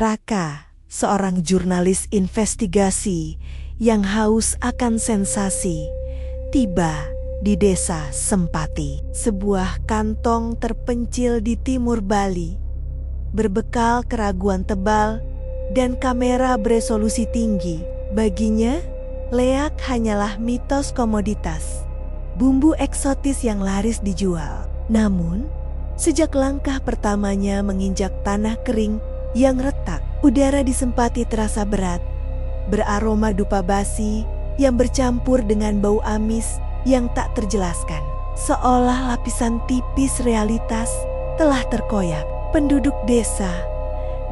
Raka, seorang jurnalis investigasi yang haus akan sensasi, tiba di desa Sempati, sebuah kantong terpencil di timur Bali. Berbekal keraguan tebal dan kamera beresolusi tinggi, baginya leak hanyalah mitos komoditas, bumbu eksotis yang laris dijual. Namun, sejak langkah pertamanya menginjak tanah kering yang retak, udara di Sempati terasa berat, beraroma dupa basi yang bercampur dengan bau amis yang tak terjelaskan. Seolah lapisan tipis realitas telah terkoyak. Penduduk desa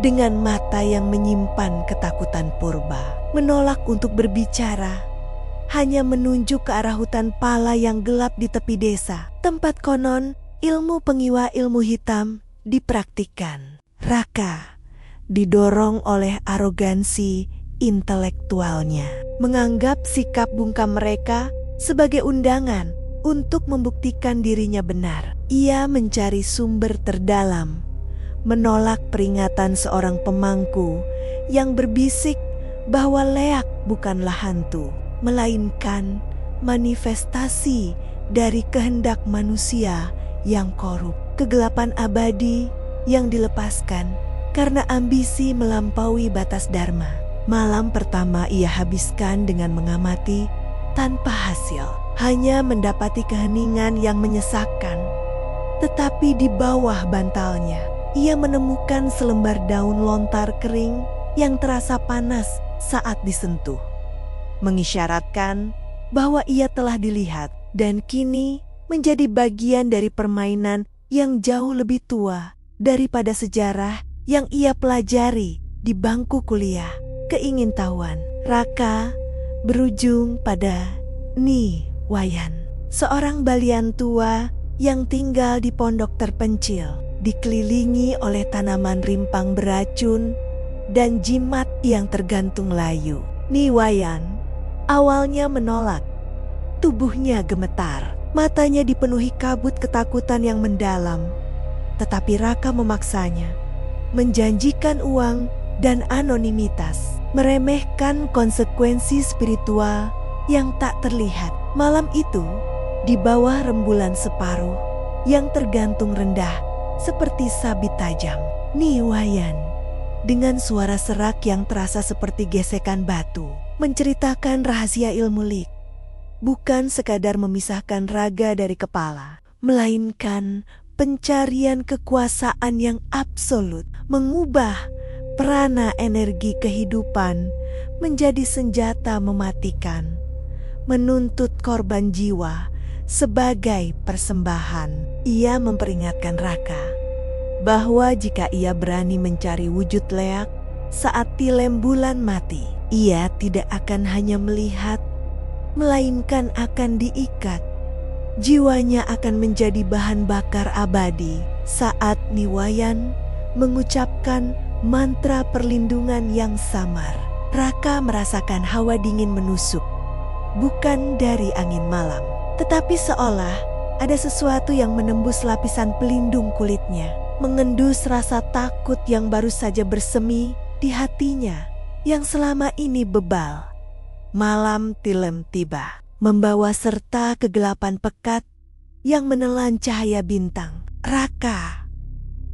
dengan mata yang menyimpan ketakutan purba menolak untuk berbicara, hanya menunjuk ke arah hutan pala yang gelap di tepi desa, tempat konon ilmu pengiwa ilmu hitam dipraktikkan. Raka didorong oleh arogansi intelektualnya, menganggap sikap bungkam mereka sebagai undangan untuk membuktikan dirinya benar. Ia mencari sumber terdalam, menolak peringatan seorang pemangku yang berbisik bahwa leak bukanlah hantu, melainkan manifestasi dari kehendak manusia yang korup, kegelapan abadi yang dilepaskan karena ambisi melampaui batas dharma. Malam pertama ia habiskan dengan mengamati tanpa hasil, hanya mendapati keheningan yang menyesakkan. Tetapi di bawah bantalnya, ia menemukan selembar daun lontar kering yang terasa panas saat disentuh, mengisyaratkan bahwa ia telah dilihat dan kini menjadi bagian dari permainan yang jauh lebih tua daripada sejarah yang ia pelajari di bangku kuliah. Keingintahuan Raka berujung pada Ni Wayan, seorang Balian tua yang tinggal di pondok terpencil, dikelilingi oleh tanaman rimpang beracun dan jimat yang tergantung layu. Ni Wayan awalnya menolak. Tubuhnya gemetar, matanya dipenuhi kabut ketakutan yang mendalam. Tetapi Raka memaksanya, menjanjikan uang dan anonimitas, meremehkan konsekuensi spiritual yang tak terlihat. Malam itu, di bawah rembulan separuh yang tergantung rendah seperti sabit tajam, Ni Wayan dengan suara serak yang terasa seperti gesekan batu menceritakan rahasia ilmu lik. Bukan sekadar memisahkan raga dari kepala, melainkan pencarian kekuasaan yang absolut, mengubah prana energi kehidupan menjadi senjata mematikan, menuntut korban jiwa sebagai persembahan. Ia memperingatkan Raka bahwa jika ia berani mencari wujud leak saat tilem bulan mati, ia tidak akan hanya melihat, melainkan akan diikat. Jiwanya akan menjadi bahan bakar abadi saat Ni Wayan mengucapkan mantra perlindungan yang samar. Raka merasakan hawa dingin menusuk, bukan dari angin malam, tetapi seolah ada sesuatu yang menembus lapisan pelindung kulitnya, mengendus rasa takut yang baru saja bersemi di hatinya yang selama ini bebal. Malam tilem tiba, membawa serta kegelapan pekat yang menelan cahaya bintang. Raka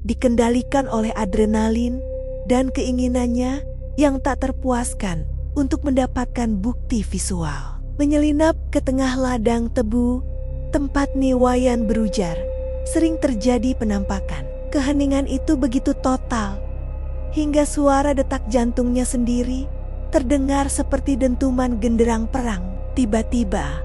dikendalikan oleh adrenalin dan keinginannya yang tak terpuaskan untuk mendapatkan bukti visual. Menyelinap ke tengah ladang tebu tempat Ni Wayan berujar, sering terjadi penampakan. Keheningan itu begitu total, hingga suara detak jantungnya sendiri terdengar seperti dentuman genderang perang. Tiba-tiba,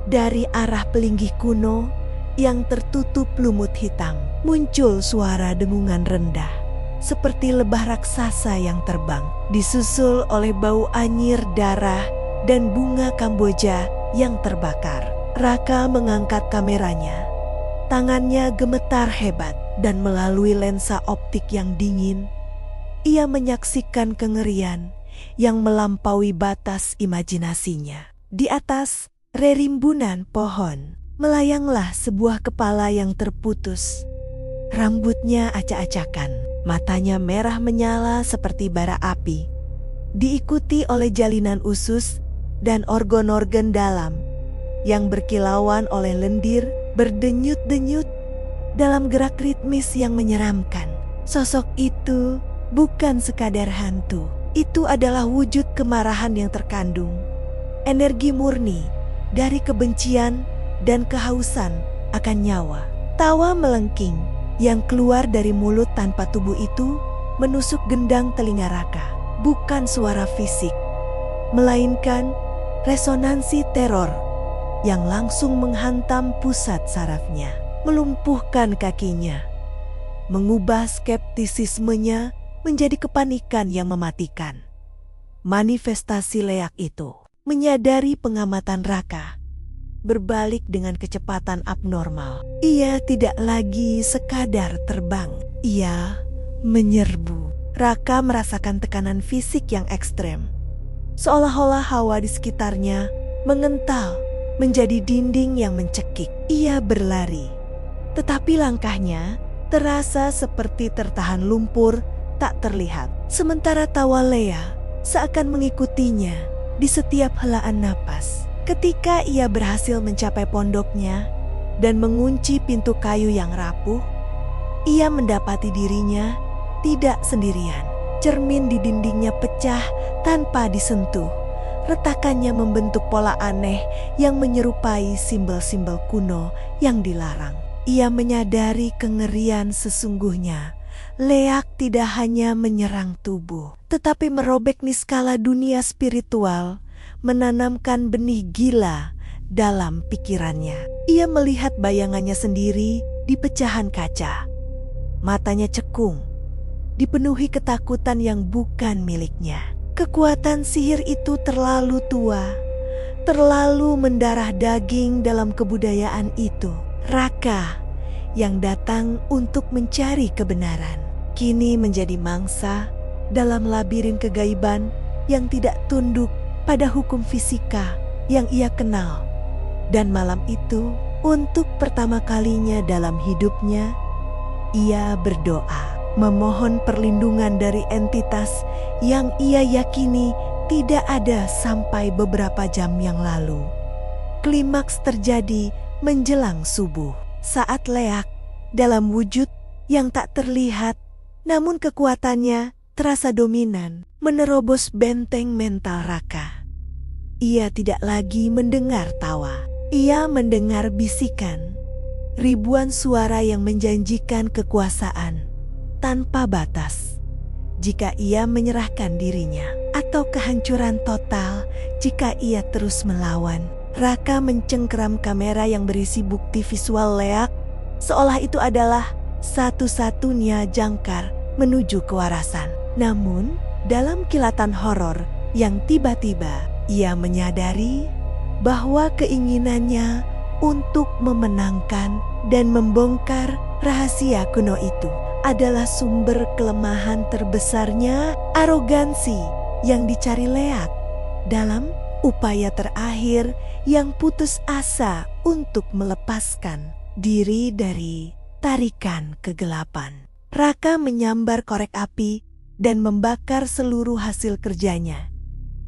dari arah pelinggih kuno yang tertutup lumut hitam, muncul suara dengungan rendah, seperti lebah raksasa yang terbang, disusul oleh bau anyir darah dan bunga Kamboja yang terbakar. Raka mengangkat kameranya. Tangannya gemetar hebat, dan melalui lensa optik yang dingin, ia menyaksikan kengerian yang melampaui batas imajinasinya. Di atas rerimbunan pohon, melayanglah sebuah kepala yang terputus. Rambutnya acak-acakan, Matanya merah menyala seperti bara api, diikuti oleh jalinan usus dan organ-organ dalam yang berkilauan oleh lendir berdenyut-denyut dalam gerak ritmis yang menyeramkan. Sosok itu bukan sekadar hantu, itu adalah wujud kemarahan yang terkandung, energi murni dari kebencian dan kehausan akan nyawa. Tawa melengking yang keluar dari mulut tanpa tubuh itu menusuk gendang telinga Raka. Bukan suara fisik, melainkan resonansi teror yang langsung menghantam pusat sarafnya, melumpuhkan kakinya, mengubah skeptisismenya menjadi kepanikan yang mematikan. Manifestasi leak itu, menyadari pengamatan Raka, berbalik dengan kecepatan abnormal. Ia tidak lagi sekadar terbang, ia menyerbu. Raka merasakan tekanan fisik yang ekstrem, seolah-olah hawa di sekitarnya mengental menjadi dinding yang mencekik. Ia berlari, tetapi langkahnya terasa seperti tertahan lumpur tak terlihat. Sementara tawa Lea seakan mengikutinya di setiap helaan napas. Ketika ia berhasil mencapai pondoknya dan mengunci pintu kayu yang rapuh, ia mendapati dirinya tidak sendirian. Cermin di dindingnya pecah tanpa disentuh. Retakannya membentuk pola aneh yang menyerupai simbol-simbol kuno yang dilarang. Ia menyadari kengerian sesungguhnya. Leak tidak hanya menyerang tubuh, tetapi merobek niskala dunia spiritual, menanamkan benih gila dalam pikirannya. Ia melihat bayangannya sendiri di pecahan kaca. Matanya cekung, dipenuhi ketakutan yang bukan miliknya. Kekuatan sihir itu terlalu tua, terlalu mendarah daging dalam kebudayaan itu. Raka yang datang untuk mencari kebenaran, kini menjadi mangsa dalam labirin kegaiban yang tidak tunduk pada hukum fisika yang ia kenal. Dan malam itu, untuk pertama kalinya dalam hidupnya, ia berdoa, memohon perlindungan dari entitas yang ia yakini tidak ada sampai beberapa jam yang lalu. Klimaks terjadi menjelang subuh, saat Leak dalam wujud yang tak terlihat, namun kekuatannya terasa dominan, menerobos benteng mental Raka. Ia tidak lagi mendengar tawa, ia mendengar bisikan, ribuan suara yang menjanjikan kekuasaan tanpa batas jika ia menyerahkan dirinya, atau kehancuran total jika ia terus melawan. Raka mencengkeram kamera yang berisi bukti visual Leak, seolah itu adalah satu-satunya jangkar menuju kewarasan. Namun, dalam kilatan horor yang tiba-tiba, ia menyadari bahwa keinginannya untuk memenangkan dan membongkar rahasia kuno itu adalah sumber kelemahan terbesarnya. Arogansi yang dicari Leak dalam upaya terakhir yang putus asa untuk melepaskan diri dari tarikan kegelapan. Raka menyambar korek api dan membakar seluruh hasil kerjanya.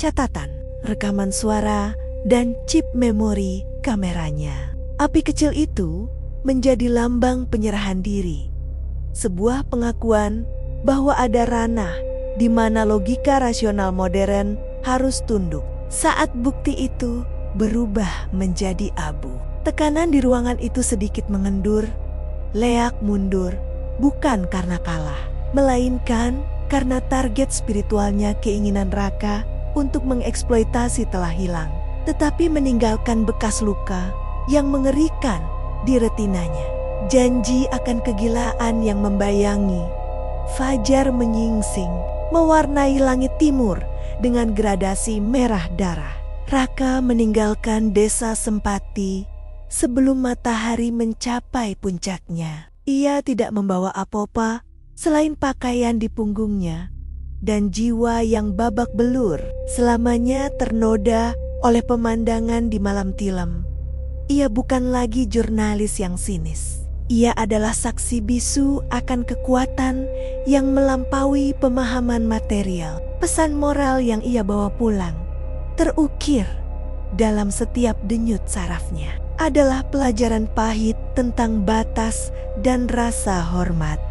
Catatan, rekaman suara, dan chip memori kameranya. Api kecil itu menjadi lambang penyerahan diri. Sebuah pengakuan bahwa ada ranah di mana logika rasional modern harus tunduk. Saat bukti itu berubah menjadi abu, tekanan di ruangan itu sedikit mengendur. Leak mundur, bukan karena kalah, melainkan karena target spiritualnya, keinginan Raka untuk mengeksploitasi, telah hilang, tetapi meninggalkan bekas luka yang mengerikan di retinanya. Janji akan kegilaan yang membayangi. Fajar menyingsing, mewarnai langit timur dengan gradasi merah darah. Raka meninggalkan desa Sempati sebelum matahari mencapai puncaknya. Ia tidak membawa apa-apa selain pakaian di punggungnya dan jiwa yang babak belur, selamanya ternoda oleh pemandangan di malam tilam. Ia bukan lagi jurnalis yang sinis. Ia adalah saksi bisu akan kekuatan yang melampaui pemahaman material. Pesan moral yang ia bawa pulang, terukir dalam setiap denyut sarafnya, adalah pelajaran pahit tentang batas dan rasa hormat.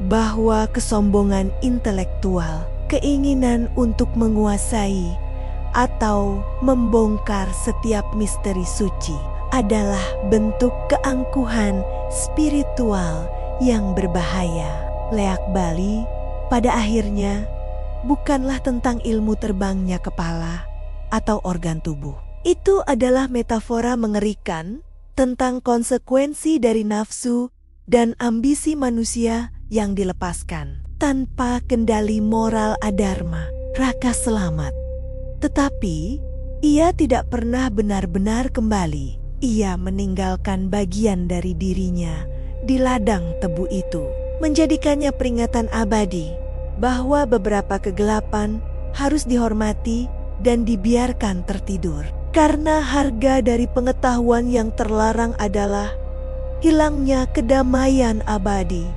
Bahwa kesombongan intelektual, keinginan untuk menguasai atau membongkar setiap misteri suci adalah bentuk keangkuhan spiritual yang berbahaya. Leak Bali pada akhirnya bukanlah tentang ilmu terbangnya kepala atau organ tubuh. Itu adalah metafora mengerikan tentang konsekuensi dari nafsu dan ambisi manusia yang dilepaskan tanpa kendali moral adharma, raka selamat. Tetapi ia tidak pernah benar-benar kembali. Ia meninggalkan bagian dari dirinya di ladang tebu itu, menjadikannya peringatan abadi bahwa beberapa kegelapan harus dihormati dan dibiarkan tertidur. Karena harga dari pengetahuan yang terlarang adalah hilangnya kedamaian abadi.